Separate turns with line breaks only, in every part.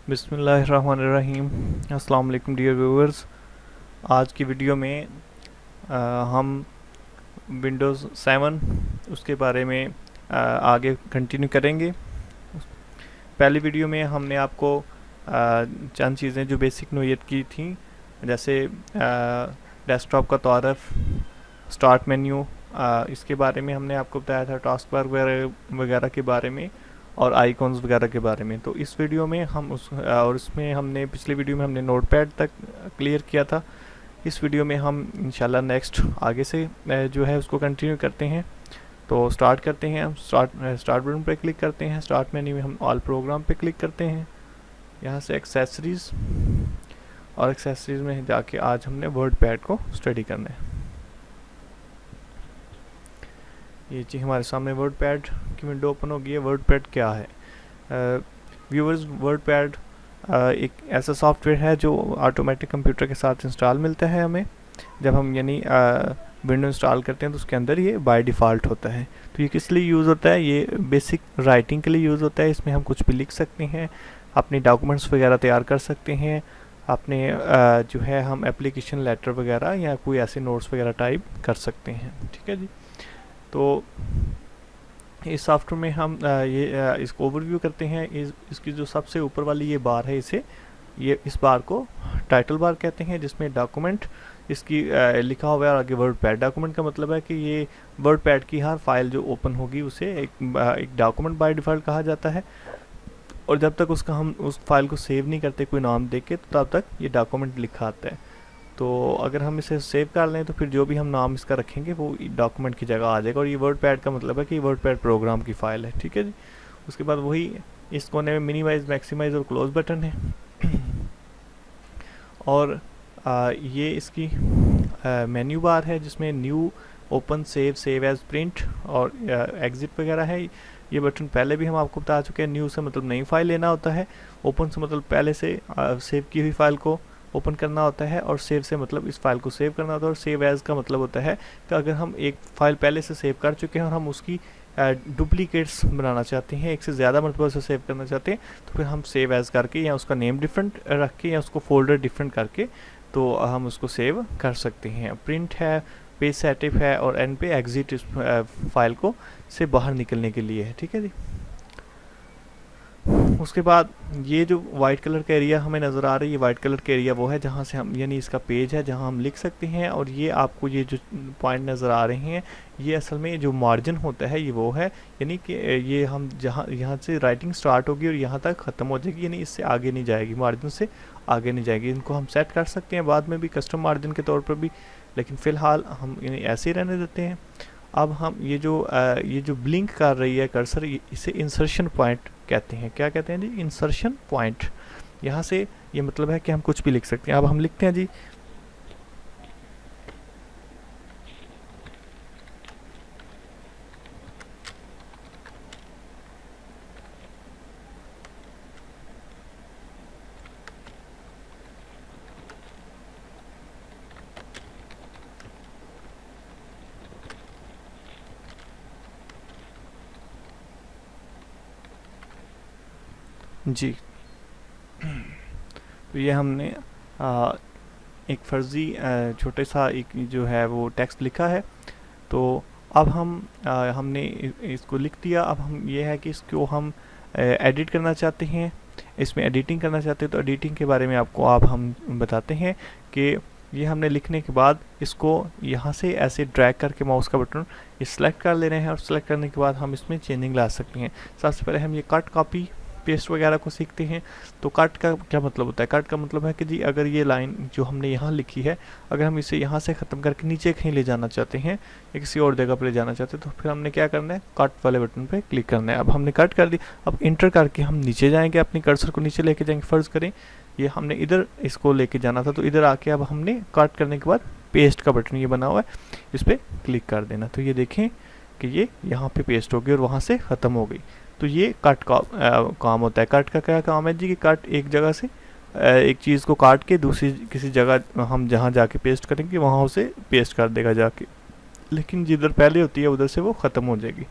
बिस्मिल्लाहिर्रहमानिर्रहीम। अस्सलाम वालेकुम डियर व्यूअर्स। आज की वीडियो में हम विंडोज़ 7 उसके बारे में आगे कंटिन्यू करेंगे। पहली वीडियो में हमने आपको चंद चीज़ें जो बेसिक नोयत की थी, जैसे डेस्कटॉप का तारफ़, स्टार्ट मेन्यू, इसके बारे में हमने आपको बताया था, टास्क बार वगैरह के बारे में और आइकॉन्स वगैरह के बारे में। तो इस वीडियो में हम उसमें हमने पिछली वीडियो में हमने नोटपैड तक क्लियर किया था। इस वीडियो में हम इंशाल्लाह नेक्स्ट आगे से जो है उसको कंटिन्यू करते हैं। तो स्टार्ट करते हैं। हम स्टार्ट बटन पर क्लिक करते हैं। स्टार्ट मेन्यू में हम ऑल प्रोग्राम पे क्लिक करते हैं। यहाँ से एक्सेसरीज़, और एक्सेसरीज़ में जाके आज हमने वर्ड पैड को स्टडी करना है। ये जी हमारे सामने वर्ड पैड की विंडो ओपन हो गई है। वर्ड पैड क्या है व्यूअर्स? वर्ड पैड एक ऐसा सॉफ्टवेयर है जो ऑटोमेटिक कंप्यूटर के साथ इंस्टॉल मिलता है हमें। जब हम यानी विंडो इंस्टॉल करते हैं तो उसके अंदर ये बाय डिफ़ॉल्ट होता है। तो ये किस लिए यूज़ होता है? ये बेसिक राइटिंग के लिए यूज़ होता है। इसमें हम कुछ भी लिख सकते हैं, अपने डॉक्यूमेंट्स वगैरह तैयार कर सकते हैं, अपने जो है हम एप्लीकेशन लेटर वगैरह या कोई ऐसे नोट्स वगैरह टाइप कर सकते हैं। ठीक है जी। तो इस सॉफ्टवेयर में हम इसको ओवरव्यू करते हैं। इसकी जो सबसे ऊपर वाली ये बार है, इस बार को टाइटल बार कहते हैं, जिसमें डॉक्यूमेंट इसकी लिखा हुआ है और आगे वर्ड पैड। डॉक्यूमेंट का मतलब है कि ये वर्ड पैड की हर फाइल जो ओपन होगी उसे एक डॉक्यूमेंट बाय डिफ़ॉल्ट कहा जाता है। और जब तक हम उस फाइल को सेव नहीं करते कोई नाम देके, तो तब तक ये डॉक्यूमेंट लिखा आता है। तो अगर हम इसे सेव कर लें तो फिर जो भी हम नाम इसका रखेंगे वो डॉक्यूमेंट की जगह आ जाएगा। और ये वर्ड पैड का मतलब है कि वर्ड पैड प्रोग्राम की फ़ाइल है। ठीक है जी। उसके बाद वही इस कोने में मिनिमाइज, मैक्सिमाइज और क्लोज बटन है। और ये इसकी मेन्यू बार है, जिसमें new, open, save as, print और एग्जिट वगैरह है। ये बटन पहले भी हम आपको बता चुके हैं। न्यू से मतलब नई फाइल लेना होता है, ओपन से मतलब पहले से सेव की हुई फाइल को ओपन करना होता है, और सेव से मतलब इस फाइल को सेव करना होता है। और सेव एज का मतलब होता है कि अगर हम एक फ़ाइल पहले से सेव कर चुके हैं और हम उसकी डुप्लीकेट्स बनाना चाहते हैं, एक से ज़्यादा मरतबा से सेव करना चाहते हैं, तो फिर हम सेव एज करके या उसका नेम डिफरेंट रख के या उसको फोल्डर डिफरेंट करके तो हम उसको सेव कर सकते हैं। प्रिंट है, पेज सेटअप है, और एंड पे एग्जिट इस फाइल को से बाहर निकलने के लिए है। ठीक है जी। उसके बाद ये जो वाइट कलर का एरिया हमें नज़र आ रही है, वाइट कलर का एरिया वो है जहाँ से हम यानी इसका पेज है जहाँ हम लिख सकते हैं। और ये आपको ये जो पॉइंट नज़र आ रहे हैं, ये असल में जो मार्जिन होता है ये वो है, यानी कि ये हम यहाँ से राइटिंग स्टार्ट होगी और यहाँ तक ख़त्म हो जाएगी, यानी इससे आगे नहीं जाएगी, मार्जिन से आगे नहीं जाएगी। इनको हम सेट कर सकते हैं बाद में भी कस्टम मार्जिन के तौर पर भी, लेकिन फ़िलहाल हम इन्हें ऐसे ही रहने देते हैं। अब हम ये जो ब्लिंक कर रही है कर्सर, इसे इंसर्शन पॉइंट कहते हैं। क्या कहते हैं जी? Insertion point. यहाँ से ये मतलब है कि हम कुछ भी लिख सकते हैं। अब हम लिखते हैं जी जी। तो ये हमने एक फर्जी छोटे सा एक जो है वो टेक्स्ट लिखा है। तो अब हमने इसको लिख दिया। अब हम ये है कि इसको हम एडिट करना चाहते हैं, इसमें एडिटिंग करना चाहते हैं। तो एडिटिंग के बारे में आपको हम बताते हैं कि ये हमने लिखने के बाद इसको यहाँ से ऐसे ड्रैग करके माउस का बटन ये सिलेक्ट कर ले रहे हैं, और सिलेक्ट करने के बाद हम इसमें चेंजिंग ला सकते हैं। सबसे पहले हम ये कट, कॉपी, पेस्ट वगैरह को सीखते हैं। तो कट का क्या मतलब होता है? कट का मतलब है कि जी अगर ये लाइन जो हमने यहाँ लिखी है, अगर हम इसे यहाँ से ख़त्म करके नीचे कहीं ले जाना चाहते हैं या किसी और जगह पर ले जाना चाहते हैं, तो फिर हमने क्या करना है? कट वाले बटन पे क्लिक करना है। अब हमने कट कर दी। अब इंटर करके हम नीचे जाएंगे, अपनी कर्सर को नीचे लेके जाएंगे। फ़र्ज़ करें ये हमने इधर इसको लेके जाना था, तो इधर आके अब हमने कट करने के बाद पेस्ट का बटन ये बना हुआ है, इस पर क्लिक कर देना। तो ये देखें कि ये यहाँ पे पेस्ट हो गई और वहाँ से ख़त्म हो गई। तो ये कट का काम होता है। कट का क्या काम है जी? कि कट एक जगह से एक चीज़ को काट के दूसरी किसी जगह हम जहाँ जाके पेस्ट करेंगे वहाँ उसे पेस्ट कर देगा जाके, लेकिन जिधर पहले होती है उधर से वो ख़त्म हो जाएगी।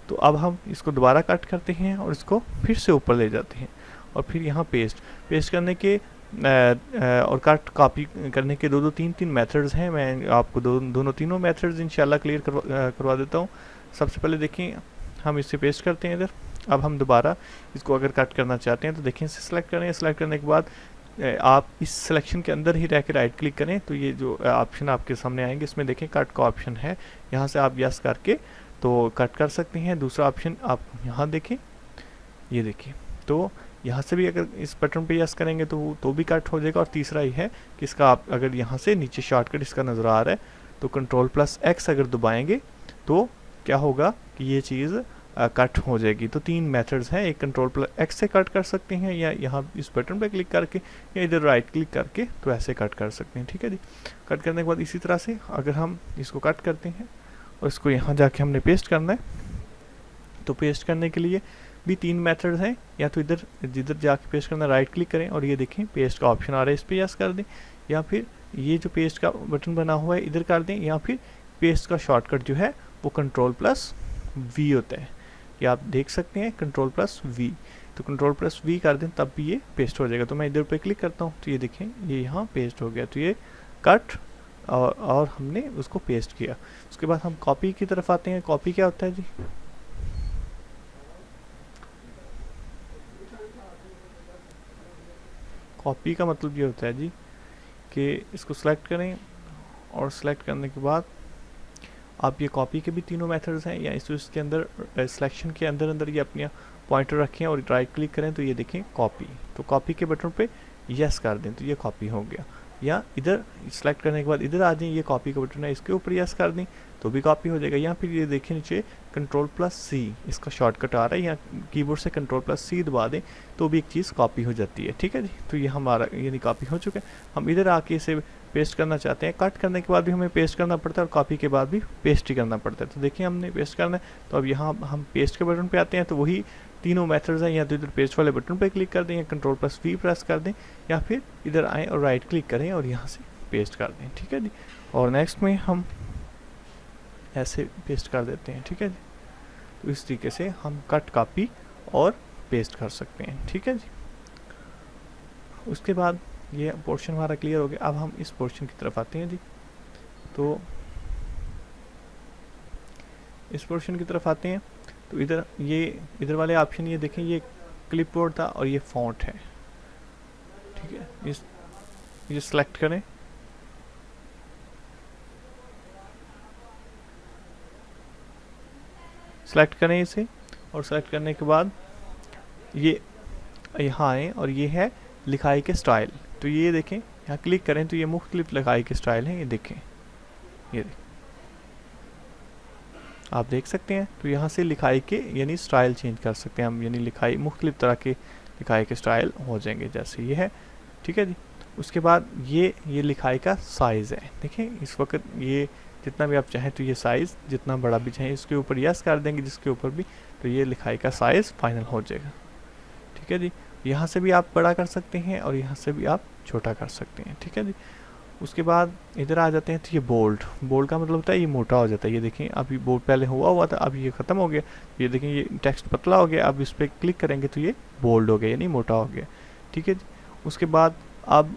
तो अब हम इसको दोबारा कट करते हैं और इसको फिर से ऊपर ले जाते हैं। और फिर यहाँ पेस्ट करने के और कट कॉपी करने के दो तीन मेथड्स हैं। मैं आपको दोनों तीनों मेथड्स इंशाल्लाह क्लियर करवा देता हूँ। सबसे पहले देखें, हम इसे पेस्ट करते हैं इधर। अब हम दोबारा इसको अगर कट करना चाहते हैं तो देखें, इसे सेलेक्ट करें। सेलेक्ट करने के बाद आप इस सिलेक्शन के अंदर ही रह के राइट क्लिक करें तो ये जो ऑप्शन आपके सामने आएंगे, इसमें देखें कट का ऑप्शन है, यहाँ से आप यस करके तो कट कर सकते हैं। दूसरा ऑप्शन आप यहाँ देखें, ये देखिए, तो यहाँ से भी अगर इस बटन पे यस करेंगे तो भी कट हो जाएगा। और तीसरा ये है कि इसका आप अगर यहाँ से नीचे शॉर्टकट इसका नज़र आ रहा है तो Ctrl+X अगर दबाएंगे तो क्या होगा कि ये चीज़ कट हो जाएगी। तो 3 मेथड्स हैं, एक Ctrl+X से कट कर सकते हैं, या यहाँ इस बटन पे क्लिक करके, या इधर राइट क्लिक करके तो ऐसे कट कर सकते हैं। ठीक है जी। कट करने के बाद इसी तरह से अगर हम इसको कट करते हैं और इसको यहाँ जाके हमने पेस्ट करना है, तो पेस्ट करने के लिए भी 3 मेथड्स हैं। या तो जिधर जाके पेस्ट करना, राइट क्लिक करें और ये देखें पेस्ट का ऑप्शन आ रहा है, इस पर यस कर दें, या फिर ये जो पेस्ट का बटन बना हुआ है इधर कर दें, या फिर पेस्ट का शॉर्टकट जो है वो Ctrl+V होता है। ये आप देख सकते हैं Ctrl+V, तो Ctrl+V कर दें तब भी ये पेस्ट हो जाएगा। तो मैं इधर पे क्लिक करता हूँ तो ये देखें ये यहाँ पेस्ट हो गया। तो ये कट और हमने उसको पेस्ट किया। उसके बाद हम कॉपी की तरफ आते हैं। कॉपी क्या होता है जी? कॉपी का मतलब ये होता है जी कि इसको सिलेक्ट करें और सिलेक्ट करने के बाद आप ये कॉपी के भी तीनों मेथड्स हैं, या इसके अंदर सिलेक्शन के अंदर ये अपने पॉइंटर रखें और राइट क्लिक करें तो ये देखें कॉपी, तो कॉपी के बटन पे यस कर दें तो ये कॉपी हो गया। या इधर सिलेक्ट करने के बाद इधर आ जाएं, ये कॉपी का बटन है, इसके ऊपर यस कर दें तो भी कॉपी हो जाएगा। या फिर ये देखें नीचे Ctrl+C इसका शॉर्टकट आ रहा है, या कीबोर्ड से Ctrl+C दबा दें तो भी एक चीज़ कॉपी हो जाती है। ठीक है जी। तो ये हमारा यानी कॉपी हो चुका है। हम इधर आके इसे पेस्ट करना चाहते हैं। कट करने के बाद भी हमें पेस्ट करना पड़ता है और कॉपी के बाद भी पेस्ट ही करना पड़ता है। तो देखिए हमने पेस्ट करना है, तो अब यहाँ हम पेस्ट के बटन पे आते हैं, तो वही तीनों मेथड्स हैं। या तो इधर पेस्ट वाले बटन पे क्लिक कर दें, या Ctrl+V प्रेस कर दें, या फिर इधर आएँ और राइट क्लिक करें और यहाँ से पेस्ट कर दें। ठीक है जी। और नेक्स्ट में हम ऐसे पेस्ट कर देते हैं। ठीक है जी। तो इस तरीके से हम कट, कॉपी और पेस्ट कर सकते हैं। ठीक है जी। उसके बाद ये पोर्शन हमारा क्लियर हो गया। अब हम इस पोर्शन की तरफ आते हैं जी। तो इस पोर्शन की तरफ आते हैं तो इधर वाले ऑप्शन ये देखें, ये क्लिपबोर्ड था और ये फॉन्ट है। ठीक है। ये सिलेक्ट करें, सेलेक्ट करें इसे, और सेलेक्ट करने के बाद ये यहाँ आए और ये है लिखाई के स्टाइल। तो ये देखें, यहाँ क्लिक करें तो ये मुख्तलिफ लिखाई के स्टाइल हैं। ये देखें, आप देख सकते हैं। तो यहाँ से लिखाई के यानी स्टाइल चेंज कर सकते हैं हम, यानी लिखाई मुख्तलिफ तरह के लिखाई के स्टाइल हो जाएंगे, जैसे ये है। ठीक है जी। उसके बाद ये लिखाई का साइज़ है। देखें इस वक्त ये जितना भी आप चाहें तो ये साइज़ जितना बड़ा भी चाहें इसके ऊपर यस कर देंगे, जिसके ऊपर भी, तो ये लिखाई का साइज़ फाइनल हो जाएगा। ठीक है जी। यहाँ से भी आप बड़ा कर सकते हैं और यहाँ से भी आप छोटा कर सकते हैं। ठीक है जी। उसके बाद इधर आ जाते हैं तो ये बोल्ड का मतलब होता है ये मोटा हो जाता है। ये देखें अभी बोल्ड पहले हुआ था, अब ये ख़त्म हो गया। ये देखें ये टेक्स्ट पतला हो गया, अब इस पर क्लिक करेंगे तो ये बोल्ड हो गया यानी मोटा हो गया। ठीक है जी। उसके बाद अब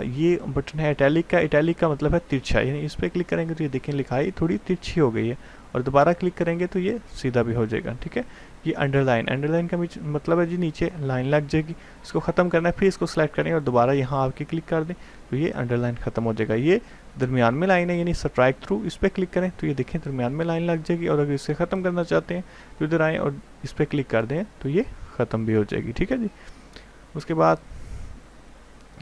ये बटन है इटैलिक का मतलब है तिरछा, यानी इस पर क्लिक करेंगे तो ये देखें लिखाई थोड़ी तिरछी हो गई है, और दोबारा क्लिक करेंगे तो ये सीधा भी हो जाएगा। ठीक है। ये अंडरलाइन का मतलब है जी नीचे लाइन लग जाएगी, इसको ख़त्म करना है, फिर इसको सेलेक्ट करें और दोबारा यहाँ आके क्लिक कर दें तो ये अंडरलाइन ख़त्म हो जाएगा। ये दरमियान में लाइन है यानी स्ट्राइक थ्रू, इस पर क्लिक करें तो ये देखें दरमियान में लाइन लग जाएगी, और अगर इसे ख़त्म करना चाहते हैं तो इधर आएँ और इस पर क्लिक कर दें तो ये ख़त्म भी हो जाएगी। ठीक है जी। उसके बाद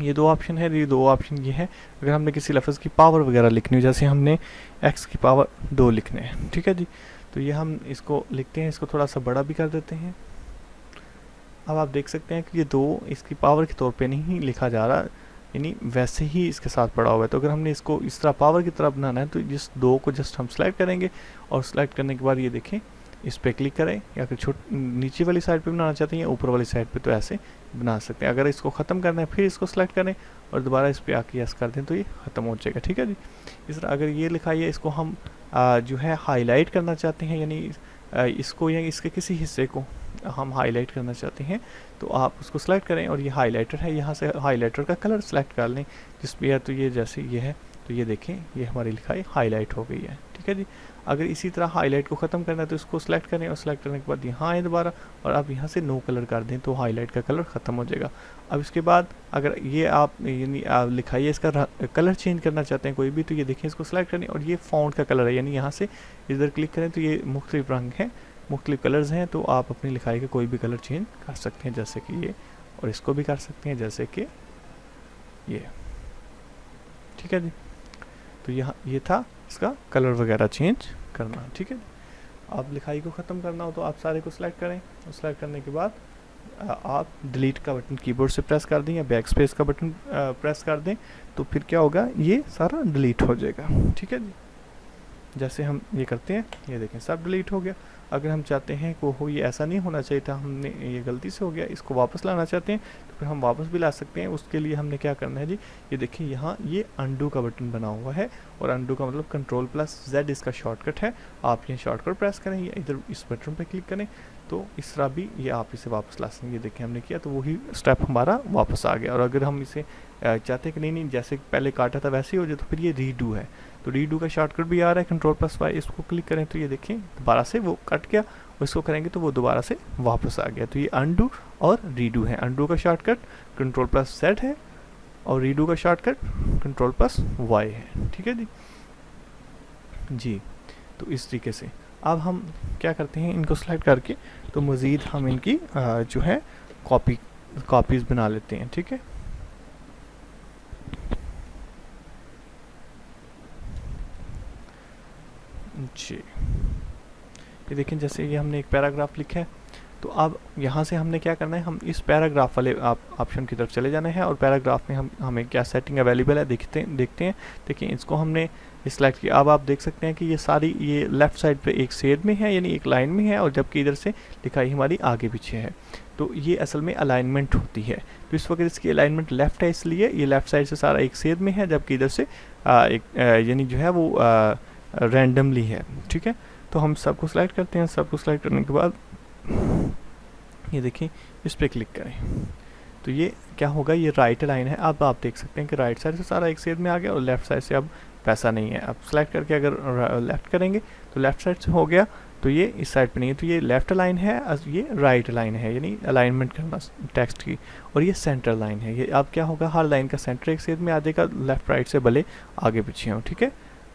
ये 2 ऑप्शन है। ये 2 ऑप्शन ये है अगर हमने किसी लफ्ज़ की पावर वगैरह लिखनी हो, जैसे हमने x की पावर 2 लिखने हैं। ठीक है जी। तो ये हम इसको लिखते हैं, इसको थोड़ा सा बड़ा भी कर देते हैं। अब आप देख सकते हैं कि ये 2 इसकी पावर के तौर पे नहीं लिखा जा रहा, यानी वैसे ही इसके साथ पड़ा हुआ है। तो अगर हमने इसको इस तरह पावर की तरह बनाना है तो इस 2 को जस्ट हम सेलेक्ट करेंगे, और सेलेक्ट करने के बाद ये देखें इस पर क्लिक करें, या फिर नीचे वाली साइड पे बनाना चाहते हैं या ऊपर वाली साइड पे तो ऐसे बना सकते हैं। अगर इसको ख़त्म करना है फिर इसको सेलेक्ट करें और दोबारा इस पर आके यस कर दें तो ये ख़त्म हो जाएगा। ठीक है जी। इस तरह अगर ये लिखाई है इसको हम जो है हाईलाइट करना चाहते हैं, यानी इसको या इसके किसी हिस्से को हम हाईलाइट करना चाहते हैं तो आप उसको सेलेक्ट करें और ये हाईलाइटर है, यहाँ से हाईलाइटर का कलर सेलेक्ट कर लें जिस पे है, तो ये जैसे ये है तो ये देखें ये हमारी लिखाई हाईलाइट हो गई है, ठीक है जी। अगर इसी तरह हाईलाइट को ख़त्म करना है तो इसको सेलेक्ट करें और सेलेक्ट करने के बाद यहाँ आए दोबारा और आप यहाँ से नो कलर कर दें तो हाईलाइट का कलर ख़त्म हो जाएगा। अब इसके बाद अगर ये आप यानी लिखाई है इसका कलर चेंज करना चाहते हैं कोई भी, तो ये देखें इसको सेलेक्ट करें और ये फ़ॉन्ट का कलर है, यानी यहाँ से इधर क्लिक करें तो ये मुख्तलिफ रंग हैं, मुख्तलिफ कलर्स हैं, तो आप अपनी लिखाई का कोई भी कलर चेंज कर सकते हैं जैसे कि ये, और इसको भी कर सकते हैं जैसे कि ये, ठीक है जी। तो यहाँ ये था इसका कलर वगैरह चेंज करना, ठीक है। आप लिखाई को ख़त्म करना हो तो आप सारे को सिलेक्ट करें और सिलेक्ट करने के बाद आप डिलीट का बटन कीबोर्ड से प्रेस कर दें या बैक स्पेस का बटन प्रेस कर दें तो फिर क्या होगा, ये सारा डिलीट हो जाएगा, ठीक है जी। जैसे हम ये करते हैं ये देखें सब डिलीट हो गया। अगर हम चाहते हैं कि हो ये ऐसा नहीं होना चाहिए था, हमने ये गलती से हो गया, इसको वापस लाना चाहते हैं तो फिर हम वापस भी ला सकते हैं। उसके लिए हमने क्या करना है जी, ये देखिए यहाँ ये अंडू का बटन बना हुआ है और अंडू का मतलब Ctrl+Z इसका शॉर्टकट है। आप ये शॉर्टकट प्रेस करें या इधर इस बटन पर क्लिक करें तो इस तरह भी ये आप इसे वापस ला सकेंगे। देखें हमने किया तो वही स्टेप हमारा वापस आ गया। और अगर हम इसे चाहते हैं कि नहीं जैसे पहले काटा था वैसे ही हो जाए तो फिर ये रीडू है, तो रीडू का शॉर्टकट भी आ रहा है Ctrl+Y, इसको क्लिक करें तो ये देखें दोबारा से वो कट गया और इसको करेंगे तो वो दोबारा से वापस आ गया। तो ये अंडू और रीडू है। अंडू का शॉर्टकट Ctrl+Z है और रीडू का शॉर्टकट Ctrl+Y है, ठीक है जी। तो इस तरीके से अब हम क्या करते हैं, इनको सेलेक्ट करके तो मज़ीद हम इनकी जो है कॉपीज़ बना लेते हैं, ठीक है। जी ये देखें जैसे ये हमने एक पैराग्राफ लिखा है तो अब यहाँ से हमने क्या करना है, हम इस पैराग्राफ वाले ऑप्शन की तरफ चले जाना है और पैराग्राफ में हमें क्या सेटिंग अवेलेबल है देखते हैं। देखिए इसको हमने सिलेक्ट किया। अब आप देख सकते हैं कि ये सारी ये लेफ़्ट साइड पे एक शेड में है यानी एक लाइन में है और जबकि इधर से लिखाई हमारी आगे पीछे है। तो ये असल में अलाइनमेंट होती है। तो इस वक्त इसकी अलाइनमेंट लेफ़्ट है इसलिए ये लेफ़्ट साइड से सारा एक शेड में है जबकि इधर से यानी जो है वो रैंडमली है, ठीक है। तो हम सबको सिलेक्ट करते हैं। सबको सिलेक्ट करने के बाद ये देखिए इस पर क्लिक करें तो ये क्या होगा, ये राइट लाइन है। अब आप देख सकते हैं कि राइट साइड से सारा एक शेड में आ गया और लेफ़्ट साइड से अब वैसा नहीं है। अब सेलेक्ट करके अगर लेफ़्ट करेंगे तो लेफ़्ट साइड से हो गया तो ये इस साइड पे नहीं है, तो ये लेफ़्ट लाइन है ये राइट लाइन है, यानी अलाइनमेंट करना टेक्स्ट की। और ये सेंटर लाइन है। ये अब क्या होगा, हर लाइन का सेंटर एक शेड में आ जाएगा, लेफ़्ट राइट से भले आगे पीछे हो, ठीक है।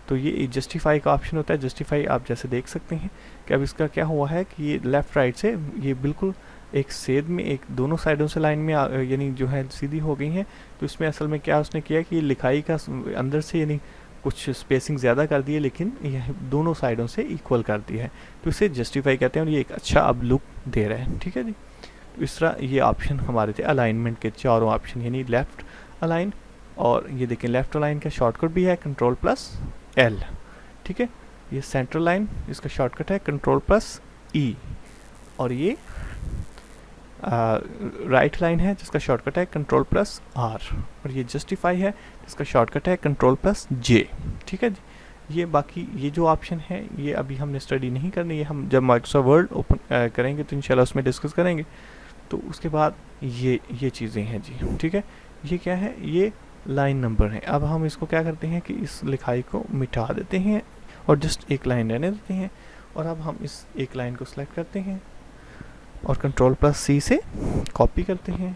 तो ये जस्टिफाई का ऑप्शन होता है। जस्टिफाई आप जैसे देख सकते हैं कि अब इसका क्या हुआ है कि ये लेफ़्ट राइट से ये बिल्कुल एक शेड में एक दोनों साइडों से लाइन में यानी जो है सीधी हो गई हैं। तो इसमें असल में क्या उसने किया कि ये लिखाई का अंदर से यानी कुछ स्पेसिंग ज़्यादा कर दी है लेकिन यह दोनों साइडों से इक्वल कर दिया है, तो इसे जस्टिफाई कहते हैं और ये एक अच्छा अब लुक दे रहा है, ठीक है जी। तो इस तरह ये ऑप्शन हमारे थे अलाइनमेंट के चारों ऑप्शन, यानी लेफ़्ट अलाइन और ये देखें लेफ़्ट अलाइन का शॉर्टकट भी है Ctrl+L, ठीक है। ये सेंटर लाइन इसका शॉर्टकट है Ctrl+E और ये राइट लाइन है जिसका शॉर्टकट है Ctrl+R और ये जस्टिफाई है जिसका शॉर्टकट है Ctrl+J, ठीक है जी। ये बाकी ये जो ऑप्शन है ये अभी हमने स्टडी नहीं करनी है, हम जब माइक्रोसॉफ्ट वर्ड ओपन करेंगे तो इंशाल्लाह उसमें डिस्कस करेंगे। तो उसके बाद ये चीज़ें हैं जी, ठीक है। ये क्या है, ये लाइन नंबर है। अब हम इसको क्या करते हैं कि इस लिखाई को मिटा देते हैं और जस्ट एक लाइन रहने देते हैं और अब हम इस एक लाइन को सिलेक्ट करते हैं और Ctrl+C से कॉपी करते हैं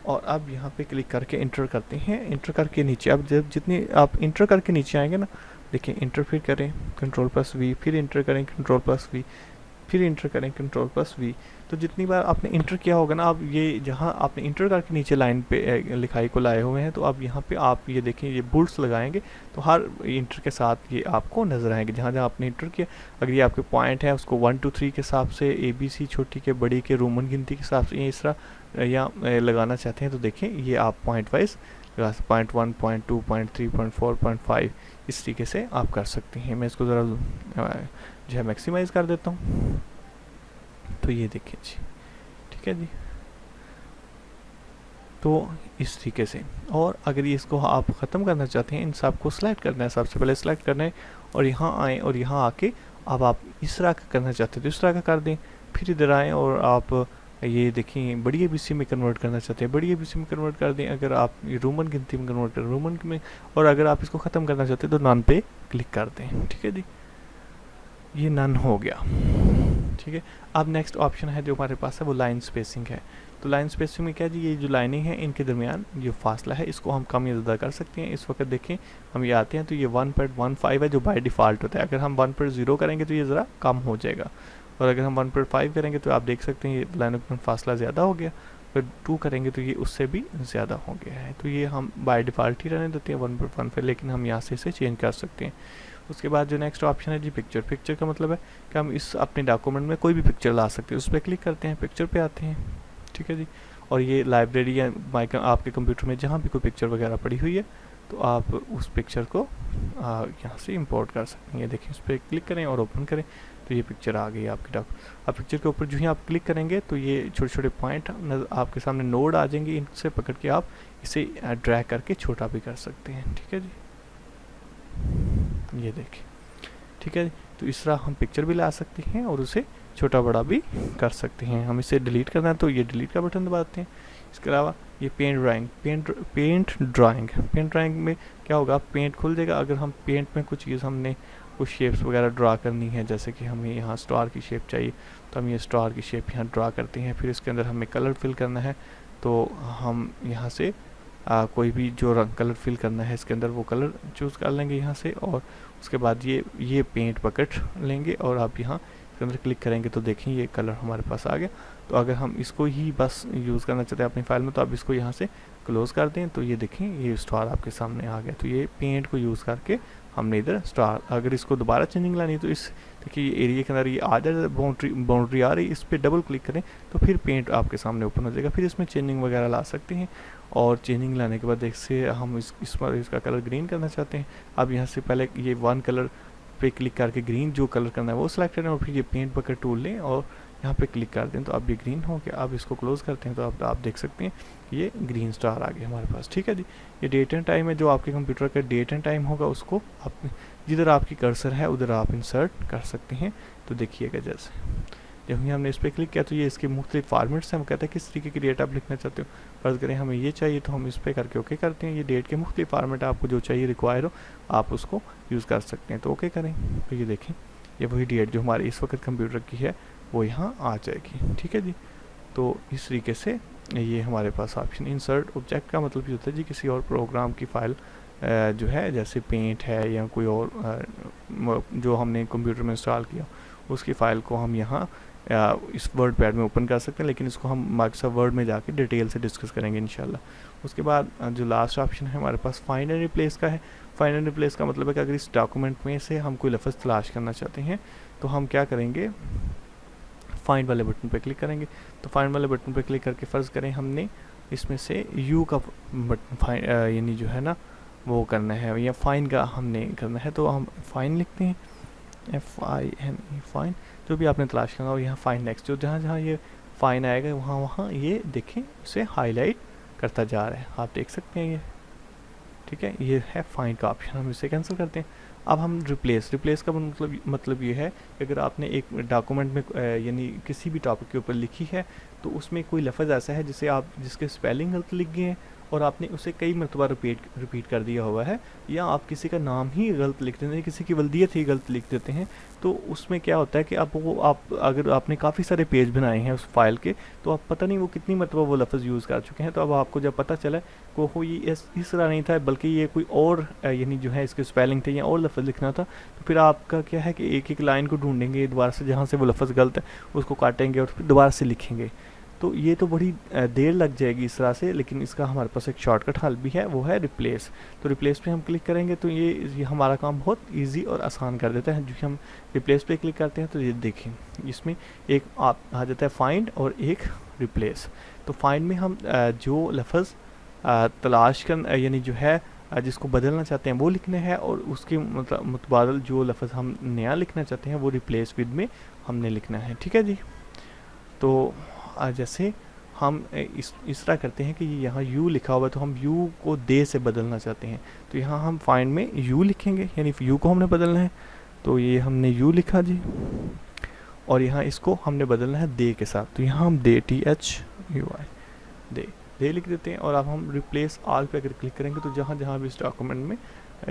और अब यहाँ पे क्लिक करके इंटर करते हैं। इंटर करके नीचे अब जब जितनी आप इंटर करके नीचे आएंगे ना, देखिए इंटर फिर करें Ctrl+V, फिर इंटर करें Ctrl+V, फिर इंटर करें Ctrl+V। तो जितनी बार आपने इंटर किया होगा ना, अब ये जहाँ आपने इंटर करके नीचे लाइन पे लिखाई को लाए हुए हैं तो अब यहाँ पे आप ये देखें ये बुल्स लगाएंगे तो हर इंटर के साथ ये आपको नज़र आएंगे जहाँ जहाँ आपने इंटर किया। अगर ये आपके पॉइंट है उसको 1 2 3 के हिसाब से ABC छोटी के बड़ी के रोमन गिनती के हिसाब से इस तरह या लगाना चाहते हैं तो देखें ये आप पॉइंट वाइज लगा 0.1 0.2 0.3 0.4 0.5 इस तरीके से आप कर सकते हैं। मैं इसको ज़रा जो है मैक्सिमाइज़ कर देता हूँ तो ये देखिए जी, ठीक है जी। तो इस तरीके से, और अगर ये इसको आप ख़त्म करना चाहते हैं इन सब को सिलेक्ट करना है, सबसे पहले सिलेक्ट करना है और यहाँ आएँ और यहाँ आके अब आप इस तरह का करना चाहते हैं तो इस तरह का कर दें। फिर इधर आएँ और आप ये देखिए बड़ी ABC में कन्वर्ट करना चाहते हैं, बड़ी ABC में कन्वर्ट कर दें। अगर आप रोमन गिनती में कन्वर्ट करें, रोमन में, और अगर आप इसको ख़त्म करना चाहते हैं तो नन पे क्लिक कर दें। ठीक है जी, ये नन हो गया। ठीक है, अब नेक्स्ट ऑप्शन है जो हमारे पास है वो लाइन स्पेसिंग है। तो लाइन स्पेसिंग में क्या जी, ये जो लाइनिंग है इनके दरमियान जो फासला है इसको हम कम या ज़्यादा कर सकते हैं। इस वक्त देखें हम ये आते हैं तो ये 1.15 है जो बाय डिफ़ॉल्ट होता है। अगर हम 1.0 करेंगे तो ये ज़रा कम हो जाएगा, और अगर हम 1.5 करेंगे तो आप देख सकते हैं ये लाइनों का फासला ज़्यादा हो गया। अगर 2 करेंगे तो ये उससे भी ज़्यादा हो गया है। तो ये हम बाय डिफ़ॉल्ट ही रहने देते हैं 1.15, लेकिन हम यहाँ से इसे चेंज कर सकते हैं। उसके बाद जो नेक्स्ट ऑप्शन है जी पिक्चर। पिक्चर का मतलब है कि हम इस अपने डॉक्यूमेंट में कोई भी पिक्चर ला सकते हैं। उस पर क्लिक करते हैं, पिक्चर पे आते हैं। ठीक है जी, और ये लाइब्रेरी या आपके कंप्यूटर में जहाँ भी कोई पिक्चर वगैरह पड़ी हुई है तो आप उस पिक्चर को यहाँ से इंपोर्ट कर सकते हैं। ये देखिए, उस पर क्लिक करें और ओपन करें तो ये पिक्चर आ गई आपकी अब पिक्चर के ऊपर जो ही आप क्लिक करेंगे तो ये छोटे छोटे पॉइंट आपके सामने नोड आ जाएंगे। इनसे पकड़ के आप इसे ड्रैग करके छोटा भी कर सकते हैं। ठीक है जी, ये देखिए। ठीक है, तो इस तरह हम पिक्चर भी ला सकते हैं और उसे छोटा बड़ा भी कर सकते हैं। हम इसे डिलीट करना है तो ये डिलीट का बटन दबाते हैं। इसके अलावा ये पेंट ड्राइंग में क्या होगा, पेंट खुल जाएगा। अगर हम पेंट में कुछ चीज़ हमने कुछ शेप्स वगैरह ड्रा करनी है, जैसे कि हमें यहाँ स्टार की शेप चाहिए तो हम ये स्टार की शेप यहाँ ड्रा करते हैं। फिर इसके अंदर हमें कलर फिल करना है तो हम यहाँ से कोई भी जो रंग कलर फिल करना है इसके अंदर वो कलर चूज़ कर लेंगे यहाँ से, और उसके बाद ये पेंट बकेट लेंगे और आप यहाँ इसके अंदर क्लिक करेंगे तो देखें ये कलर हमारे पास आ गया। तो अगर हम इसको ही बस यूज़ करना चाहते हैं अपनी फाइल में तो आप इसको यहाँ से क्लोज़ कर दें तो ये देखें ये स्टार आपके सामने आ गया। तो ये पेंट को यूज़ करके हमने इधर स्टार, अगर इसको दोबारा चेंजिंग लानी है तो इस देखिए ये एरिया के अंदर ये आ जाए, बाउंड्री आ रही, इस पर डबल क्लिक करें तो फिर पेंट आपके सामने ओपन हो जाएगा। फिर इसमें चेंजिंग वगैरह ला सकते हैं, और चेंजिंग लाने के बाद देख से हम इस पर इसका कलर ग्रीन करना चाहते हैं। अब यहाँ से पहले ये वन कलर पे क्लिक करके ग्रीन जो कलर करना है वो सिलेक्ट करें, और फिर ये पेंट बकेट टूल लें और यहाँ पे क्लिक कर दें तो अब ये ग्रीन हो गया। अब इसको क्लोज करते हैं तो आप देख सकते हैं ये ग्रीन स्टार आ गया हमारे पास। ठीक है जी, ये डेट एंड टाइम है, जो आपके कंप्यूटर का डेट एंड टाइम होगा उसको आप जिधर आपकी कर्सर है उधर आप इंसर्ट कर सकते हैं। तो देखिएगा जैसे जब ही हमने इस पर क्लिक किया तो ये इसके मुख्तलिफ फॉर्मेट्स हैं। हम कहते हैं किस तरीके की डेट आप लिखना चाहते हो, फर्ज करें हमें ये चाहिए तो हम इस पर करके ओके करते हैं। ये डेट के मुख्तलिफ फॉर्मेट आपको जो चाहिए रिक्वायर हो आप उसको यूज़ कर सकते हैं। तो ओके करें तो ये देखें ये वही डेट जो हमारी इस वक्त कंप्यूटर की है वो यहाँ आ जाएगी। ठीक है जी, तो इस तरीके से ये हमारे पास ऑप्शन इंसर्ट ऑब्जेक्ट का मतलब ये होता है जी किसी और प्रोग्राम की फ़ाइल जो है जैसे पेंट है या कोई और जो हमने कंप्यूटर में इंस्टॉल किया उसकी फ़ाइल को हम यहाँ इस वर्ड पैड में ओपन कर सकते हैं, लेकिन इसको हम माइक्रोसॉफ्ट वर्ड में जाके डिटेल से डिस्कस करेंगे इंशाल्लाह। उसके बाद जो लास्ट ऑप्शन है हमारे पास फाइंड एंड रिप्लेस का है। फाइंड एंड रिप्लेस का मतलब है कि अगर इस डॉक्यूमेंट में से हम कोई लफ्ज़ तलाश करना चाहते हैं तो हम क्या करेंगे, फाइंड वाले बटन पर क्लिक करेंगे। तो फाइंड वाले बटन पर क्लिक करके फ़र्ज़ करें हमने इसमें से यू का बटन फाइंड यानी जो है ना वो करना है या फाइन का हमने करना है, तो हम फाइन लिखते हैं FINE फाइन, जो भी आपने तलाश करना हो यहाँ फाइन नेक्स्ट, जो जहाँ जहाँ ये फाइन आएगा वहाँ वहाँ ये देखें उसे हाईलाइट करता जा रहा है, आप देख सकते हैं ये। ठीक है, ये है फाइन का ऑप्शन, हम इसे कैंसिल करते हैं। अब हम रिप्लेस का मतलब ये है कि अगर आपने एक डॉक्यूमेंट में यानी किसी भी टॉपिक के ऊपर लिखी है तो उसमें कोई लफ्ज़ ऐसा है जिसके स्पेलिंग गलत लिख गए हैं और आपने उसे कई मरतबा रिपीट कर दिया हुआ है, या आप किसी का नाम ही गलत लिख देते हैं, किसी की वल्दियत ही गलत लिख देते हैं, तो उसमें क्या होता है कि अगर आपने काफ़ी सारे पेज बनाए हैं उस फाइल के तो आप पता नहीं वो कितनी मरतबा वो लफ्ज़ यूज़ कर चुके हैं। तो अब आपको जब पता चला कि वो ये इस तरह नहीं था बल्कि ये कोई और यानी जो है इसके स्पेलिंग थे या और लफ्ज़ लिखना था, तो फिर आपका क्या है कि एक एक लाइन को ढूंढेंगे दोबारा से, जहाँ से वो लफ्ज़ गलत है उसको काटेंगे और फिर दोबारा से लिखेंगे, तो ये तो बड़ी देर लग जाएगी इस तरह से। लेकिन इसका हमारे पास एक शॉर्टकट हल भी है, वो है रिप्लेस। तो रिप्लेस पे हम क्लिक करेंगे तो ये हमारा काम बहुत इजी और आसान कर देता है। जो हम रिप्लेस पे क्लिक करते हैं तो ये देखें इसमें एक आ जाता है फाइंड और एक रिप्लेस। तो फाइंड में हम जो लफ्ज़ तलाश कर यानी जो है जिसको बदलना चाहते हैं वो लिखना है, और उसके मुतबादल जो लफ्ज़ हम नया लिखना चाहते हैं वो रिप्लेस विद में हमने लिखना है। ठीक है जी, तो जैसे हम इस तरह करते हैं कि यहाँ यू लिखा हुआ है तो हम यू को दे से बदलना चाहते हैं, तो यहाँ हम फाइंड में यू लिखेंगे, यानी यू को हमने बदलना है, तो ये हमने यू लिखा जी। और यहाँ इसको हमने बदलना है दे के साथ, तो यहाँ हम दे THUI दे लिख देते हैं। और अब हम रिप्लेस ऑल पे अगर क्लिक करेंगे तो जहाँ जहाँ भी इस डॉक्यूमेंट में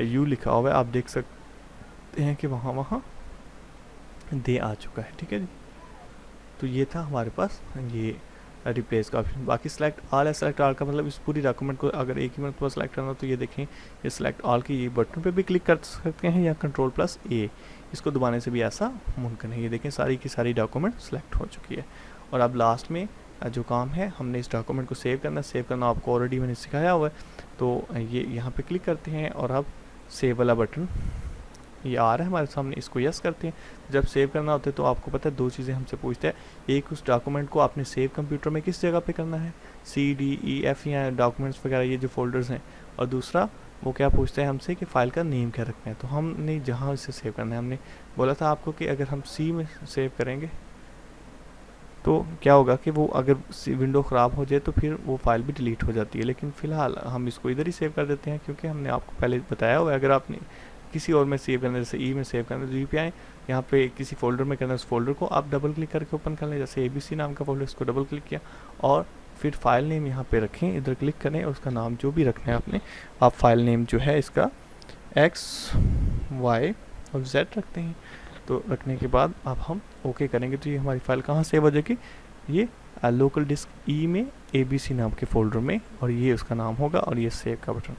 यू लिखा हुआ है आप देख सकते हैं कि वहाँ दे आ चुका है। ठीक है जी, तो ये था हमारे पास ये रिप्लेस का ऑप्शन। बाकी सेलेक्ट ऑल है, सेलेक्ट ऑल का मतलब इस पूरी डॉक्यूमेंट को अगर एक ही मिनट पर सेलेक्ट करना तो ये देखें ये सेलेक्ट ऑल की ये बटन पे भी क्लिक कर सकते हैं या Ctrl+A इसको दबाने से भी ऐसा मुमकिन है। ये देखें सारी की सारी डॉक्यूमेंट सेलेक्ट हो चुकी है। और अब लास्ट में जो काम है हमने इस डॉक्यूमेंट को सेव करना आपको ऑलरेडी मैंने सिखाया हुआ है। तो ये यहाँ पे क्लिक करते हैं और अब सेव वाला बटन ये आ रहा है हमारे सामने, इसको यस करते हैं। जब सेव करना होता है तो आपको पता है दो चीज़ें हमसे पूछते हैं, एक उस डॉक्यूमेंट को आपने सेव कंप्यूटर में किस जगह पे करना है C/D/E/F या डॉक्यूमेंट्स वगैरह ये जो फोल्डर्स हैं, और दूसरा वो क्या पूछते हैं हमसे कि फ़ाइल का नेम क्या रखना है। तो हमने जहाँ इसे सेव करना है हमने बोला था आपको कि अगर हम C में सेव करेंगे तो क्या होगा कि वो अगर विंडो ख़राब हो जाए तो फिर वो फाइल भी डिलीट हो जाती है। लेकिन फ़िलहाल हम इसको इधर ही सेव कर देते हैं क्योंकि हमने आपको पहले बताया हुआ है अगर आपने किसी और में सेव करना है, जैसे ई में सेव करना है तो ई पे आए, यहाँ पे किसी फोल्डर में करना है उस फोल्डर को आप डबल क्लिक करके ओपन कर लें। जैसे ABC नाम का फोल्डर, इसको डबल क्लिक किया और फिर फाइल नेम यहाँ पे रखें, इधर क्लिक करें और उसका नाम जो भी रखना है आपने, आप फाइल नेम जो है इसका X Y और Z रखते हैं। तो रखने के बाद अब हम ओके करेंगे तो ये हमारी फ़ाइल कहाँ सेव हो जाएगी, ये लोकल डिस्क ई में ABC नाम के फोल्डर में, और ये उसका नाम होगा और ये सेव का बटन।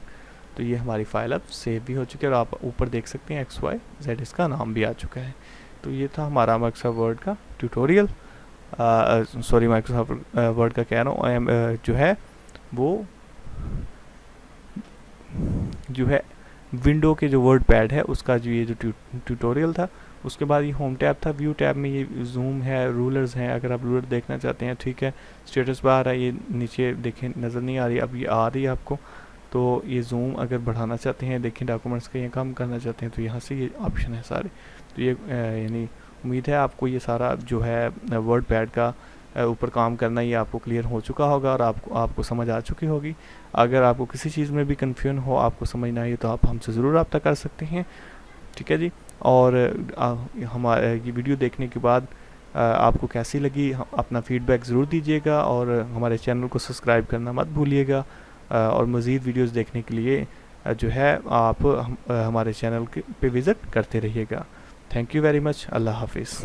तो ये हमारी फ़ाइल अब सेव भी हो चुकी है और आप ऊपर देख सकते हैं XYZ इसका नाम भी आ चुका है। तो ये था हमारा माइक्रोसॉफ्ट वर्ड का ट्यूटोरियल, सॉरी माइक्रोसॉफ्ट वर्ड का कह रहा हूँ, जो है वो जो है विंडो के जो वर्ड पैड है उसका जो ये जो ट्यूटोरियल था। उसके बाद ये होम टैब था, व्यू टैब में ये जूम है, रूलर्स हैं, अगर आप रूलर देखना चाहते हैं ठीक है। स्टेटस बार है, ये नीचे देखें नज़र नहीं आ रही, अब ये आ रही है आपको। तो ये जूम अगर बढ़ाना चाहते हैं, देखें डॉक्यूमेंट्स का ये कम करना चाहते हैं तो यहाँ से ये ऑप्शन है सारे। तो ये यानी उम्मीद है आपको ये सारा जो है वर्ड पैड का ऊपर काम करना ये आपको क्लियर हो चुका होगा और आपको समझ आ चुकी होगी। अगर आपको किसी चीज़ में भी कन्फ्यूजन हो, आपको समझ ना आए तो आप हमसे ज़रूर रब्ता कर सकते हैं। ठीक है जी, और हमारे ये वीडियो देखने के बाद आपको कैसी लगी अपना फीडबैक ज़रूर दीजिएगा और हमारे चैनल को सब्सक्राइब करना मत भूलिएगा। और मज़ीद वीडियोस देखने के लिए जो है आप हमारे चैनल पे विज़िट करते रहिएगा। Thank you very much. अल्लाह हाफिज़।